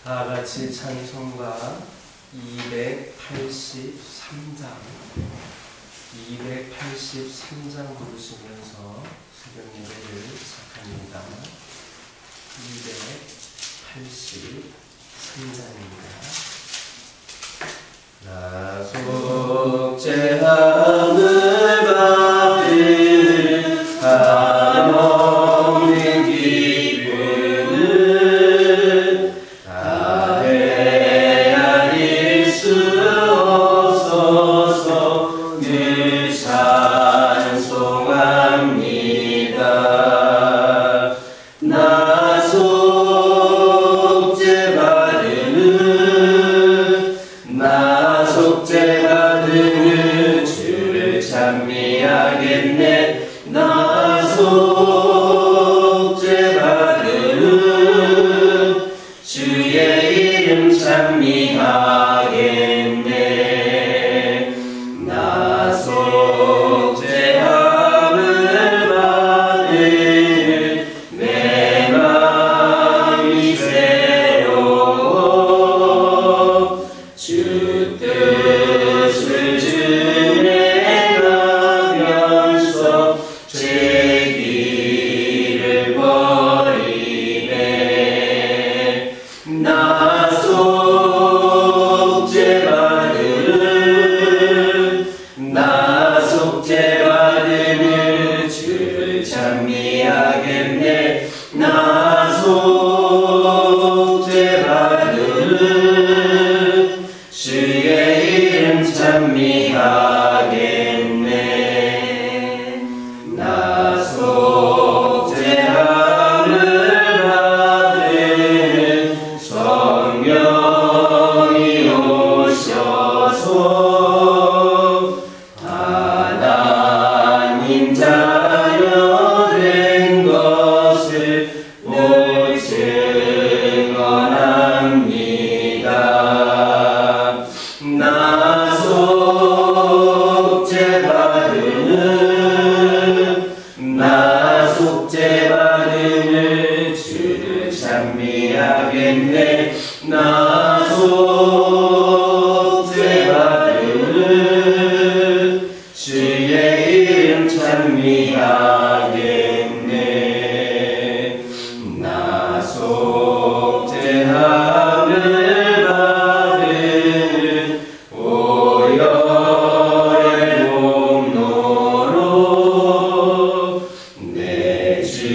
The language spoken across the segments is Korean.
다 같이 찬송가 283장 부르시면서 새벽 예배를 시작합니다. 283장입니다. 나 속죄함을 받은 한없는 기쁨은 다 헤아릴 수 없어서 늘 찬송합니다. 나 속죄받으는 주를 찬미하겠네. 나 속죄받으는 주의 이름 찬미하겠네. 나 속죄함을 받으는 내 마음이 새로워 주 뜻을 준행하면서 죄기를 버리네. 나 속죄받으는 주를 찬미하겠네. 나 속죄받으는 주의 이름 찬미하겠네. 나 속죄함을 받은 성령이 오셔서 하나님 자녀 된 것을 못 증언합니다. 나 속죄받으는 주를 찬미하겠네. 나 속죄받으는 주의 이름 찬미하겠네. 나 속죄함을 받은 오열의 공로로 내 주의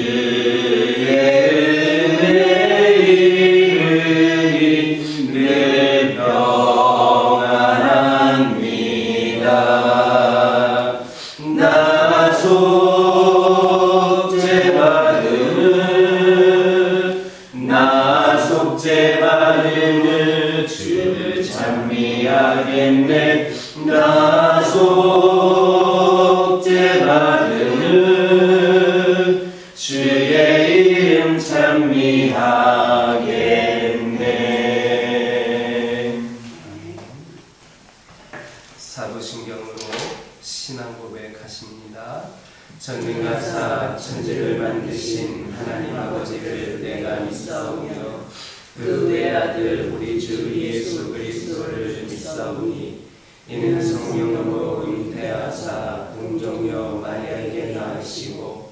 은혜 이르니 늘 평안합니다. 나 속죄받으는 주를 찬미하겠네. 나 속죄받으는 주의 이름 찬미하겠네. 사도신경으로 신앙 고백하십니다. 전능하사 천지를 만드신 하나님 아버지를 내가 믿사오며 그 외아들 우리 주 예수 그리스도를 믿사오니 이는 성령으로 잉태하사 동정녀 마리아에게 낳으시고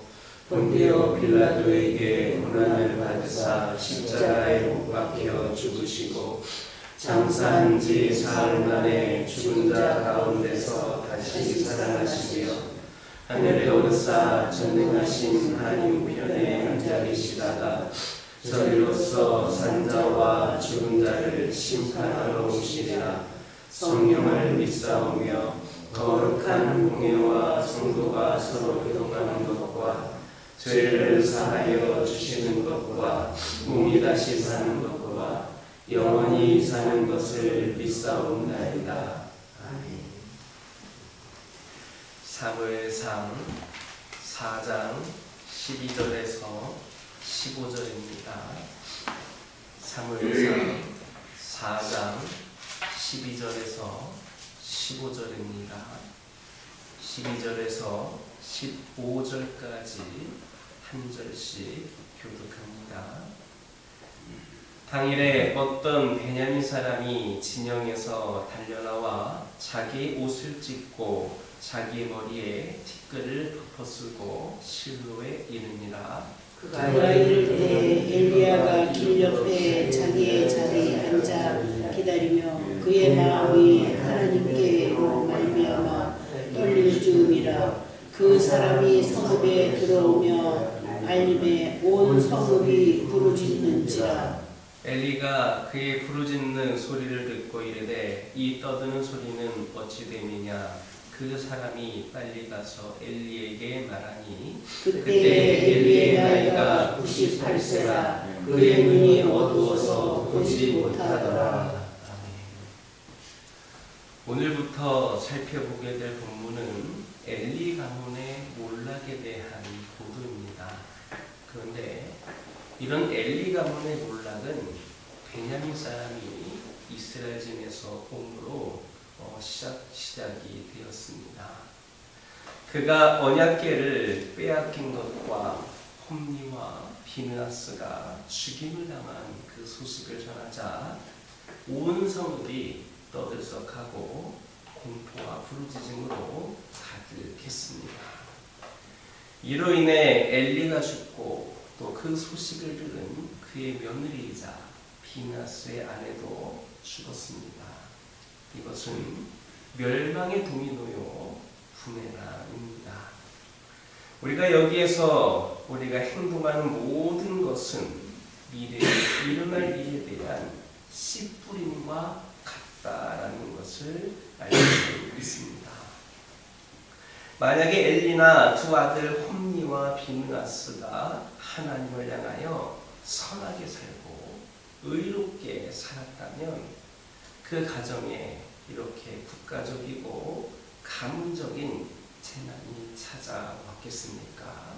본디오 빌라도에게 고난을 받으사 십자가에 못 박혀 죽으시고 장사한 지 사흘 만에 죽은 자 가운데서 다시 살아나시며 하늘에 오르사 전능하신 하나님 우편에 앉아 계시다가 저리로서 산자와 죽은 자를 심판하러 오시리라. 성령을 믿사오며 거룩한 공예와 성도가 서로 교통하는 것과 죄를 사하여 주시는 것과 몸이 다시 사는 것과 영원히 사는 것을 믿사옵나이다. 아멘. 사무엘상 4장 12절에서 15절입니다. 사무엘상 4장 12절에서 15절입니다. 12절에서 15절까지 한 절씩 교독합니다. 당일에 어떤 베냐민 사람이 진영에서 달려나와 자기 옷을 찢고 자기 머리에 티끌을 덮어쓰고 실로에 이르니라. 그가 이를 때 엘리야가 길 옆에 자기의 자리에 앉아 기다리며 그의 마음이 하나님께로 말미암아 떨릴 즈음이라. 그 사람이 성읍에 들어오며 알림에 온 성읍이 부르짖는지라. 엘리가 그의 부르짖는 소리를 듣고 이르되 이 떠드는 소리는 어찌 됨이냐. 그 사람이 빨리 가서 엘리에게 말하니 그때 엘리의 나이가 98세라. 그의 눈이 어두워서 보지 못하더라. 오늘부터 살펴보게 될 본문은 엘리 가문의 몰락에 대한 보도입니다. 그런데 이런 엘리 가문의 몰락은 베냐민 사람이 이스라엘 진에서 옴으로 시작이 되었습니다. 그가 언약궤를 빼앗긴 것과 홈니와 비느하스가 죽임을 당한 그 소식을 전하자 온 성읍이 떠들썩하고 공포와 부르짖음으로 가득했습니다. 이로 인해 엘리가 죽고 또 그 소식을 들은 그의 며느리이자 비느하스의 아내도 죽었습니다. 이것은 멸망의 도미노요 분해라입니다. 우리가 여기에서 우리가 행동하는 모든 것은 미래에 일어날 일에 대한 씨 뿌림과 같다라는 것을 알 수 있습니다. 만약에 엘리나 두 아들 홈니와 비느하스가 하나님을 향하여 선하게 살고 의롭게 살았다면 그 가정에 이렇게 국가적이고 가문적인 재난이 찾아왔겠습니까?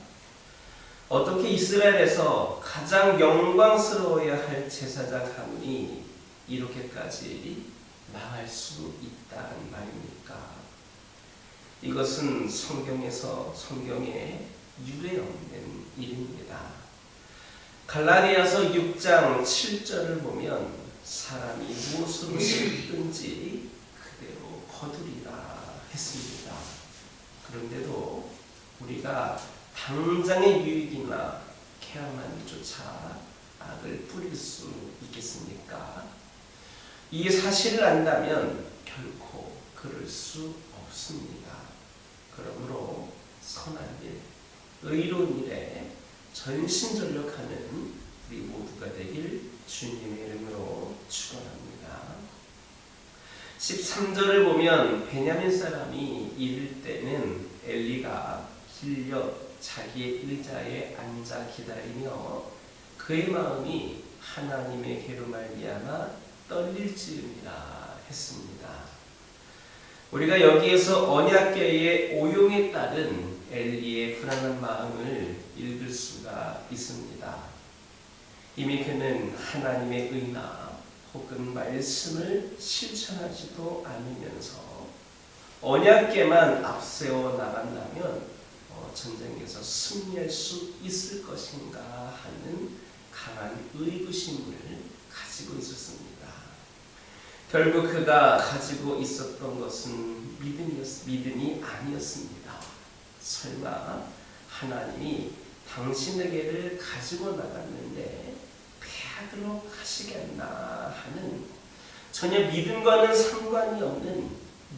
어떻게 이스라엘에서 가장 영광스러워야 할 제사장 가문이 이렇게까지 망할 수 있다는 말입니까? 이것은 성경에 유례 없는 일입니다. 갈라디아서 6장 7절을 보면 사람이 무엇으로 심든지 그대로 거두리라 했습니다. 그런데도 우리가 당장의 유익이나 쾌함만을 쫓아 악을 뿌릴 수 있겠습니까? 이 사실을 안다면 결코 그럴 수 없습니다. 그러므로 선한 일, 의로운 일에 전심전력하는 우리 모두가 되길 주님의 이름으로 축원합니다. 13절을 보면 베냐민 사람이 이를 때는 엘리가 길 옆 자기의 의자에 앉아 기다리며 그의 마음이 하나님의 괴로 말미암아 떨릴 즈음이라 했습니다. 우리가 여기에서 언약궤의 오용에 따른 엘리의 불안한 마음을 읽을 수가 있습니다. 이미 그는 하나님의 의나 혹은 말씀을 실천하지도 않으면서 언약궤만 앞세워 나간다면 전쟁에서 승리할 수 있을 것인가 하는 강한 의구심을 가지고 있었습니다. 결국 그가 가지고 있었던 것은 믿음이 아니었습니다. 설마 하나님이 당신에게를 가지고 나갔는데 패하도록 하시겠나 하는 전혀 믿음과는 상관이 없는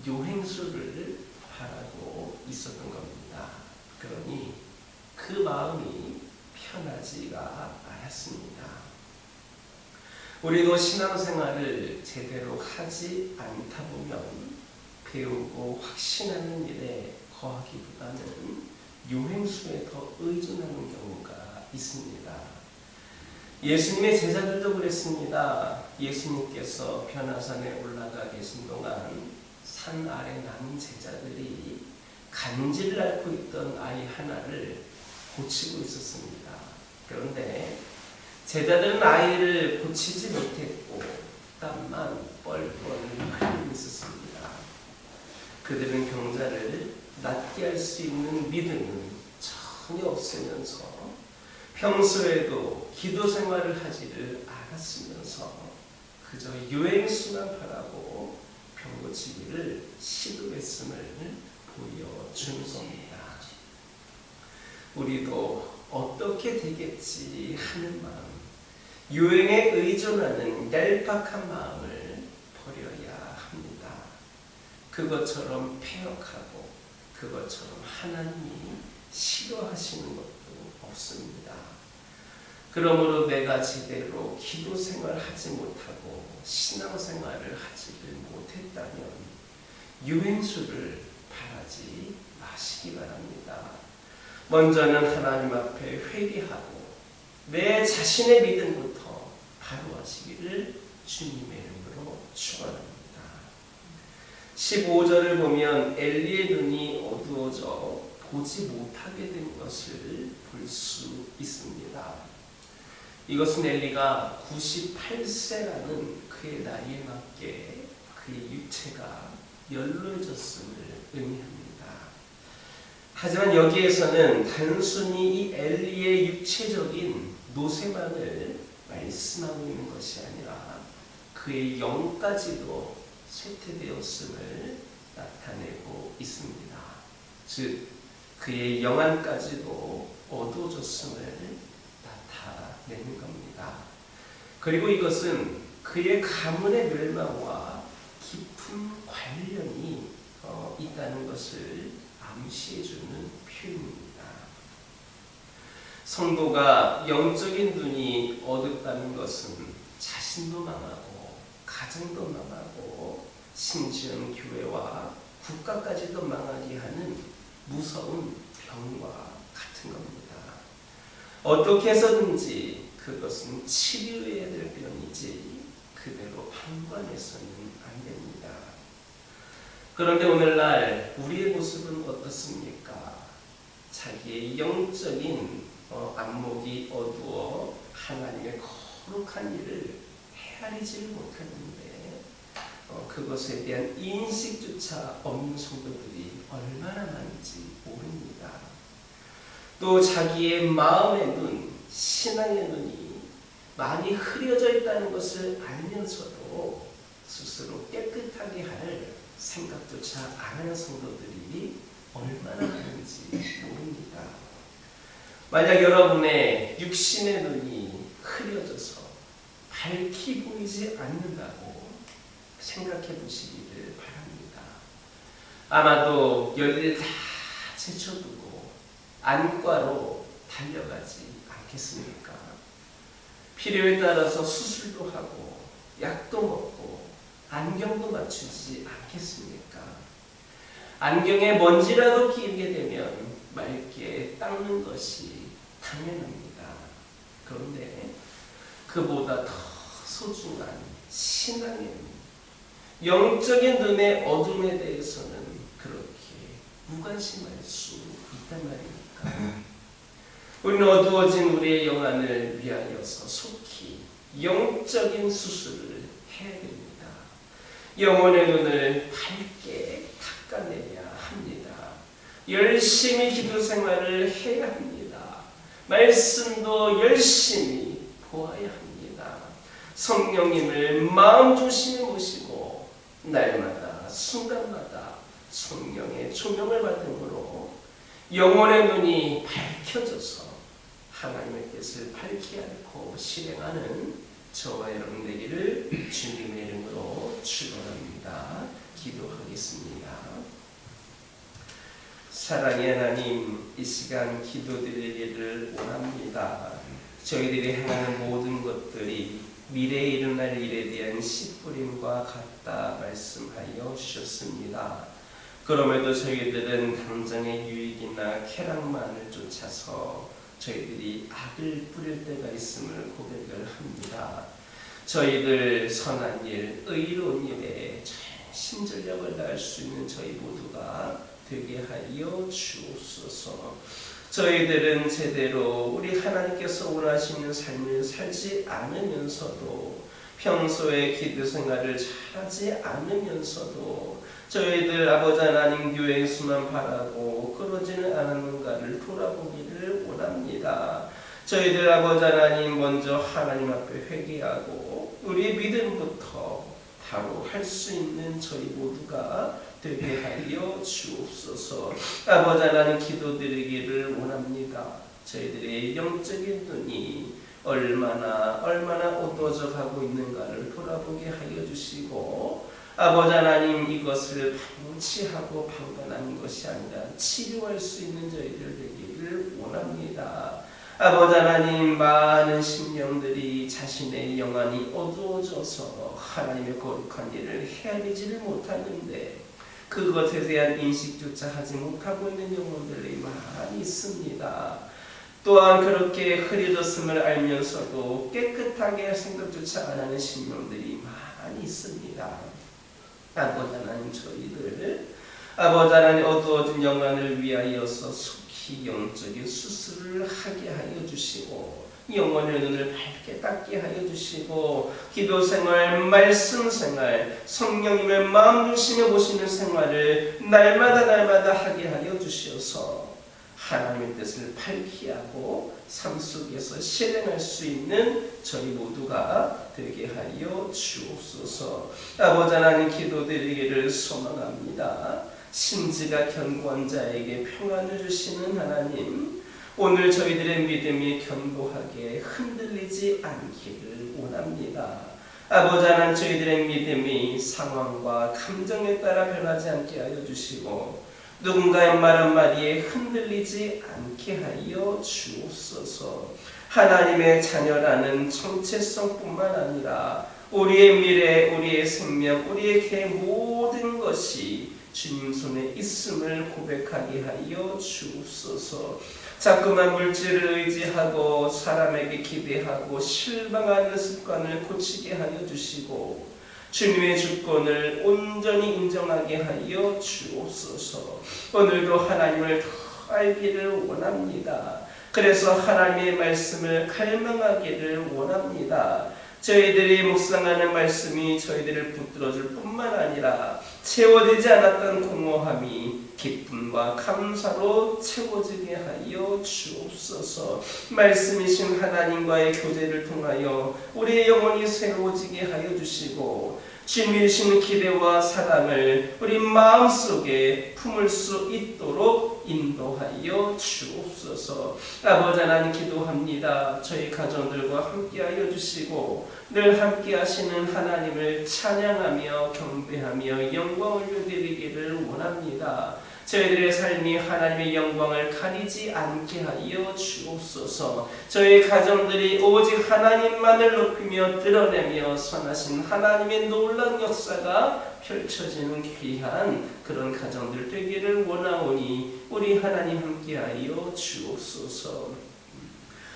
요행수를 바라고 있었던 겁니다. 그러니 그 마음이 편하지가 않았습니다. 우리도 신앙생활을 제대로 하지 않다 보면 배우고 확신하는 일에 거하기보다는 요행수에 더 의존하는 경우가 있습니다. 예수님의 제자들도 그랬습니다. 예수님께서 변화산에 올라가 계신 동안 산 아래 남은 제자들이 간질을 앓고 있던 아이 하나를 고치고 있었습니다. 그런데 제자들은 아이를 고치지 못했고 땀만 뻘뻘 흘리고 있었습니다. 그들은 병자를 낫게 할 수 있는 믿음은 전혀 없으면서 평소에도 기도 생활을 하지를 않았으면서 그저 유행수만 바라고 병 고치기를 시도했음을 보여주는 겁니다. 우리도 어떻게 되겠지 하는 마음, 유행에 의존하는 얄팍한 마음을 버려야 합니다. 그것처럼 폐역하고 그것처럼 하나님이 싫어하시는 것도 없습니다. 그러므로 내가 제대로 기도 생활을 하지 못하고 신앙생활을 하지를 못했다면 유행수를 바라지 마시기 바랍니다. 먼저는 하나님 앞에 회개하고 내 자신의 믿음부터 바로 하시기를 주님의 이름으로 축원합니다. 15절을 보면 엘리의 눈이 어두워져 보지 못하게 된 것을 볼 수 있습니다. 이것은 엘리가 98세라는 그의 나이에 맞게 그의 육체가 연로해졌음을 의미합니다. 하지만 여기에서는 단순히 이 엘리의 육체적인 노쇠만을 말씀하고 있는 것이 아니라 그의 영까지도 쇠퇴되었음을 나타내고 있습니다. 즉 그의 영안까지도 어두워졌음을 나타내는 겁니다. 그리고 이것은 그의 가문의 멸망과 깊은 관련이 있다는 것을 암시해주는 표현입니다. 성도가 영적인 눈이 어둡다는 것은 자신도 망하고 가정도 망하고 심지어는 교회와 국가까지도 망하게 하는 무서운 병과 같은 겁니다. 어떻게 해서든지 그것은 치료해야 될 병이지 그대로 방관해서는 안 됩니다. 그런데 오늘날 우리의 모습은 어떻습니까? 자기의 영적인 안목이 어두워 하나님의 거룩한 일을 헤아리지 못하는데 그것에 대한 인식조차 없는 성도들이 얼마나 많은지 모릅니다. 또 자기의 마음의 눈, 신앙의 눈이 많이 흐려져 있다는 것을 알면서도 스스로 깨끗하게 할 생각조차 안 하는 성도들이 얼마나 많은지 모릅니다. 만약 여러분의 육신의 눈이 흐려져서 밝히 보이지 않는다고 생각해 보시기를 바랍니다. 아마도 열일 다 제쳐두고 안과로 달려가지 않겠습니까? 필요에 따라서 수술도 하고 약도 먹고 안경도 맞추지 않겠습니까? 안경에 먼지라도 끼게 되면 맑게 닦는 것이 당연합니다. 그런데 그보다 더 소중한 신앙의 눈, 영적인 눈의 어둠에 대해서는 그렇게 무관심할 수 있단 말입니까? 우리는 어두워진 우리의 영안을 위하여서 속히 영적인 수술을 해야 됩니다. 영혼의 눈을 밝게 닦아내야 합니다. 열심히 기도 생활을 해야 합니다. 말씀도 열심히 보아야 합니다. 성령님을 마음 중심에 모시고 날마다 순간마다 성령의 조명을 받음으로 영혼의 눈이 밝혀져서 하나님의 뜻을 밝히 앓고 실행하는 저와 여러분 되기를 주님의 이름으로 축원합니다. 기도하겠습니다. 사랑의 하나님, 이 시간 기도드리기를 원합니다. 저희들이 행하는 모든 것들이 미래에 일어날 일에 대한 씨뿌림과 같다 말씀하여 주셨습니다. 그럼에도 저희들은 당장의 유익이나 쾌락만을 쫓아서 저희들이 악을 뿌릴 때가 있음을 고백을 합니다. 저희들 선한 일, 의로운 일에 신전력을 다할 수 있는 저희 모두가 되게 하여 주옵소서. 저희들은 제대로 우리 하나님께서 원하시는 삶을 살지 않으면서도 평소에 기도 생활을 잘하지 않으면서도 저희들 아버지 하나님 교회의 수만 바라고 그러지는 않았는가를 돌아보기를 원합니다. 저희들 아버지 하나님 먼저 하나님 앞에 회개하고 우리의 믿음부터 바로 할 수 있는 저희 모두가 되게 하여 주옵소서. 아버지 하나님 기도드리기를 원합니다. 저희들의 영적인 눈이 얼마나 어두워져 가고 있는가를 돌아보게 하여 주시고 아버지 하나님 이것을 방치하고 방관하는 것이 아니라 치료할 수 있는 저희들 되기를 원합니다. 아버지 하나님 많은 심령들이 자신의 영안이 어두워져서 하나님의 거룩한 일을 헤아리지를 못하는데 그것에 대한 인식조차 하지 못하고 있는 영혼들이 많이 있습니다. 또한 그렇게 흐려졌음을 알면서도 깨끗하게 생각조차 안 하는 심령들이 많이 있습니다. 아버지 하나님 저희들 아버지 하나님 어두워진 영안을 위하여서 속히 영적인 수술을 하게 하여 주시고 영혼의 눈을 밝게 닫게 하여 주시고 기도생활, 말씀생활, 성령님을 마음 중심에 보시는 생활을 날마다 하게 하여 주시어서 하나님의 뜻을 밝히 하고 삶 속에서 실행할 수 있는 저희 모두가 되게 하여 주옵소서. 아버지 하나님 기도드리기를 소망합니다. 심지가 견고한 자에게 평안을 주시는 하나님, 오늘 저희들의 믿음이 견고하게 흔들리지 않기를 원합니다. 아버지 하나님 저희들의 믿음이 상황과 감정에 따라 변하지 않게 하여 주시고 누군가의 말 한마디에 흔들리지 않게 하여 주옵소서. 하나님의 자녀라는 정체성뿐만 아니라 우리의 미래, 우리의 생명, 우리의 모든 것이 주님 손에 있음을 고백하게 하여 주옵소서. 자꾸만 물질을 의지하고 사람에게 기대하고 실망하는 습관을 고치게 하여 주시고 주님의 주권을 온전히 인정하게 하여 주옵소서. 오늘도 하나님을 더 알기를 원합니다. 그래서 하나님의 말씀을 갈망하기를 원합니다. 저희들이 묵상하는 말씀이 저희들을 붙들어줄 뿐만 아니라 채워지지 않았던 공허함이 기쁨과 감사로 채워지게 하여 주옵소서. 말씀이신 하나님과의 교제를 통하여 우리의 영혼이 새로워지게 하여 주시고 주님이신 기대와 사랑을 우리 마음속에 품을 수 있도록 인도하여 주옵소서. 아버지 하나님 기도합니다. 저희 가정들과 함께하여 주시고 늘 함께하시는 하나님을 찬양하며 경배하며 영광을 드리기를 원합니다. 저희들의 삶이 하나님의 영광을 가리지 않게 하여 주옵소서. 저희 가정들이 오직 하나님만을 높이며 드러내며 선하신 하나님의 놀라운 역사가 펼쳐지는 귀한 그런 가정들 되기를 원하오니 우리 하나님 함께하여 주옵소서.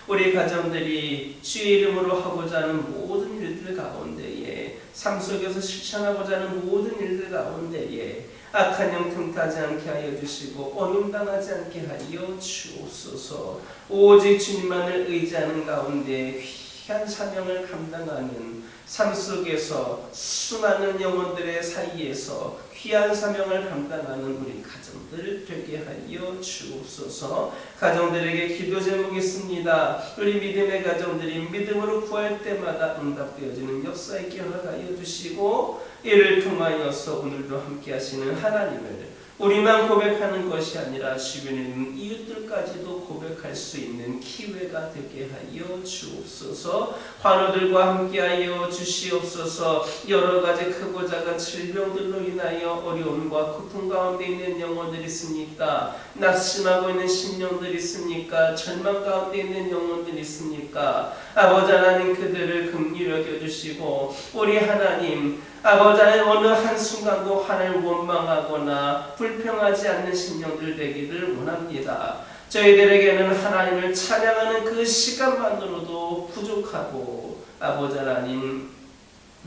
우리 가정들이 주의 이름으로 하고자 하는 모든 일들 가운데에 삶 속에서 실천하고자 하는 모든 일들 가운데에 악한 영 틈타지 않게 하여 주시고 어눌당하지 않게 하여 주옵소서. 오직 주님만을 의지하는 가운데 귀한 사명을 감당하는 삶 속에서 수많은 영혼들의 사이에서 귀한 사명을 감당하는 우리 가정들 되게 하여 주옵소서. 가정들에게 기도 제목이 있습니다. 우리 믿음의 가정들이 믿음으로 구할 때마다 응답되어지는 역사 있게 허락하여 주시고 이를 통하여서 오늘도 함께 하시는 하나님을 우리만 고백하는 것이 아니라 주변에 있는 이웃들까지도 고백할 수 있는 기회가 되게 하여 주옵소서. 환우들과 함께하여 주시옵소서. 여러 가지 크고 작은 질병들로 인하여 어려움과 고통 가운데 있는 영혼들이 있습니까? 낙심하고 있는 심령들이 있습니까? 절망 가운데 있는 영혼들이 있습니까? 아버지 하나님 그들을 긍휼히 여겨주시고 우리 하나님 아버지 하나님 어느 한순간도 하나님을 원망하거나 불평하지 않는 심령들 되기를 원합니다. 저희들에게는 하나님을 찬양하는 그 시간만으로도 부족하고 아버지 하나님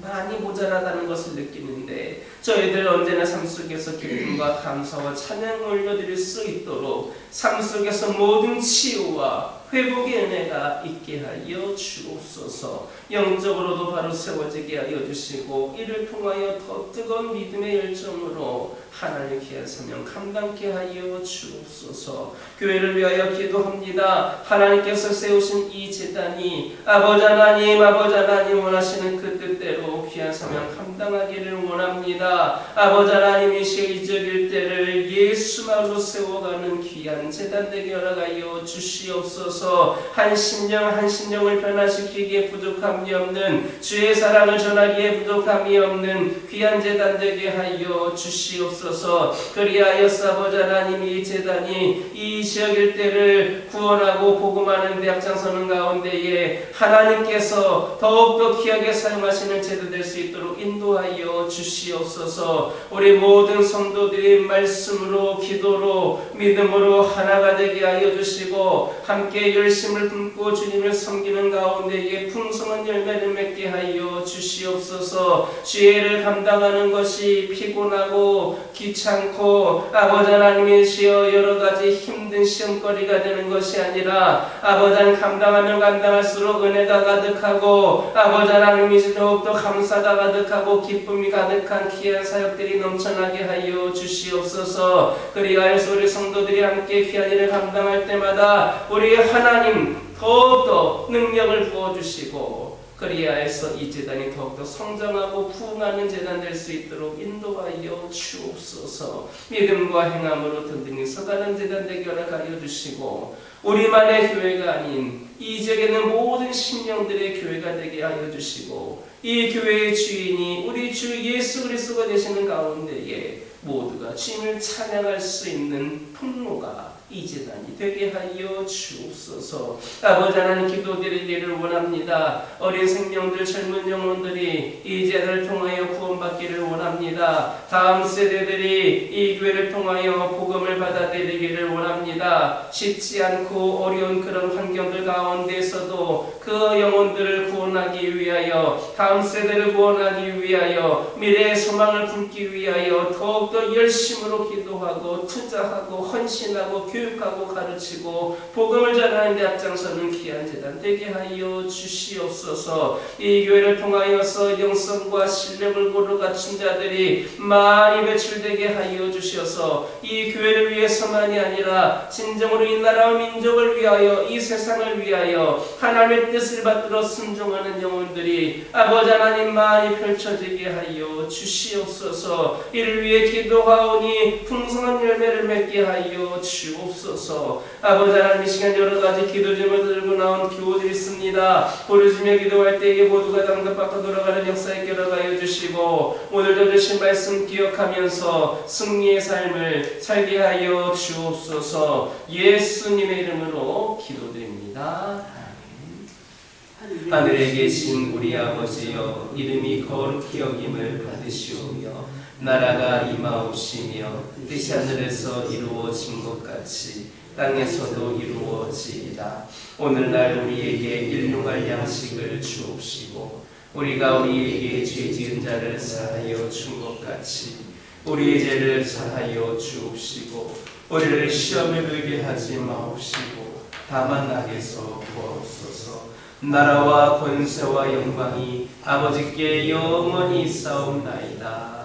많이 모자라다는 것을 느끼는데 저희들 언제나 삶 속에서 기쁨과 감사와 찬양을 올려드릴 수 있도록 삶 속에서 모든 치유와 회복의 은혜가 있게 하여 주옵소서. 영적으로도 바로 세워지게 하여 주시고 이를 통하여 더 뜨거운 믿음의 열정으로 하나님 귀한 사명 감당케 하여 주옵소서. 교회를 위하여 기도합니다. 하나님께서 세우신 이 제단이 아버지 하나님 원하시는 그 뜻대로 귀한 사명 감당하기를 원합니다. 아버지 하나님이시여 이 지역 일대를 예수만으로 세워가는 귀한 제단 되게 허락하여 주시옵소서. 한 심령을 변화시키기에 부족함이 없는 주의 사랑을 전하기에 부족함이 없는 귀한 제단 되게 하여 주시옵소서. 그리하여서 아버지 하나님 이 제단이 이 지역 일대를 구원하고 복음하는 데 앞장서는 가운데에 하나님께서 더욱더 귀하게 사용하시는 제도 될 수 있도록 인도하여 주시옵소서. 우리 모든 성도들이 말씀으로 기도로 믿음으로 하나가 되게 하여 주시고 함께 열심을 품고 주님을 섬기는 가운데에 풍성한 열매를 맺게 하여 주시옵소서. 주의를 감당하는 것이 피곤하고 귀찮고 아버지 하나님이시여 여러가지 힘든 시험거리가 되는 것이 아니라 아버지 하나님 감당하면 감당할수록 은혜가 가득하고 아버지 하나님이시 더욱더 감사가 가득하고 기쁨이 가득한 귀한 사역들이 넘쳐나게 하여 주시옵소서. 그리하여서 우리 성도들이 함께 귀한 일을 감당할 때마다 우리 하나님 더욱더 능력을 부어주시고 그리하여서 이 제단이 더욱더 성장하고 부흥하는 제단 될 수 있도록 인도하여 주옵소서. 믿음과 행함으로 든든히 서가는 제단 되게 허락하여 주시고 우리만의 교회가 아닌 이 지역에 있는 모든 심령들의 교회가 되게 하여 주시고 이 교회의 주인이 우리 주 예수 그리스도가 되시는 가운데에 모두가 주님을 찬양할 수 있는 통로가 이 제단이 되게 하여 주옵소서. 아버지 하나님 기도드리기를 원합니다. 어린 생명들 젊은 영혼들이 이 제단을 통하여 구원받기를 원합니다. 다음 세대들이 이 교회를 통하여 복음을 받아들이기를 원합니다. 쉽지 않고 어려운 그런 환경들 가운데서도 그 영혼들을 구원하기 위하여 다음 세대를 구원하기 위하여 미래의 소망을 품기 위하여 더욱더 열심으로 기도하고 투자하고 헌신하고 교육하고 가르치고 복음을 전하는 데 앞장서는 귀한 제단 되게 하여 주시옵소서. 이 교회를 통하여서 영성과 실력을 고루 갖춘 자들이 많이 배출되게 하여 주셔서 이 교회를 위해서만이 아니라 진정으로 이 나라와 민족을 위하여 이 세상을 위하여 하나님의 뜻을 받들어 순종하는 영혼들이 아버지 하나님 많이 펼쳐지게 하여 주시옵소서. 이를 위해 기도하오니 풍성한 열매를 맺게 하여 주옵소서. 아버지 하나님 이 시간 여러가지 기도 제목을 들고 나온 교우들이 있습니다. 부르짖으며 기도할 때에 모두가 당답 받고 돌아가는 역사에 결합하여 주시고 오늘도 주신 말씀 기억하면서 승리의 삶을 살게 하여 주옵소서. 예수님의 이름으로 기도드립니다. 하늘에 계신 우리 아버지여 이름이 거룩히 여김을 받으시오며 나라가 임하옵시며 뜻이 하늘에서 이루어진 것 같이 땅에서도 이루어지이다. 오늘날 우리에게 일용할 양식을 주옵시고 우리가 우리에게 죄 지은 자를 사하여 준 것 같이 우리의 죄를 사하여 주옵시고 우리를 시험에 들게 하지 마옵시고 다만 악에서 구하옵소서. 나라와 권세와 영광이 아버지께 영원히 있사옵나이다.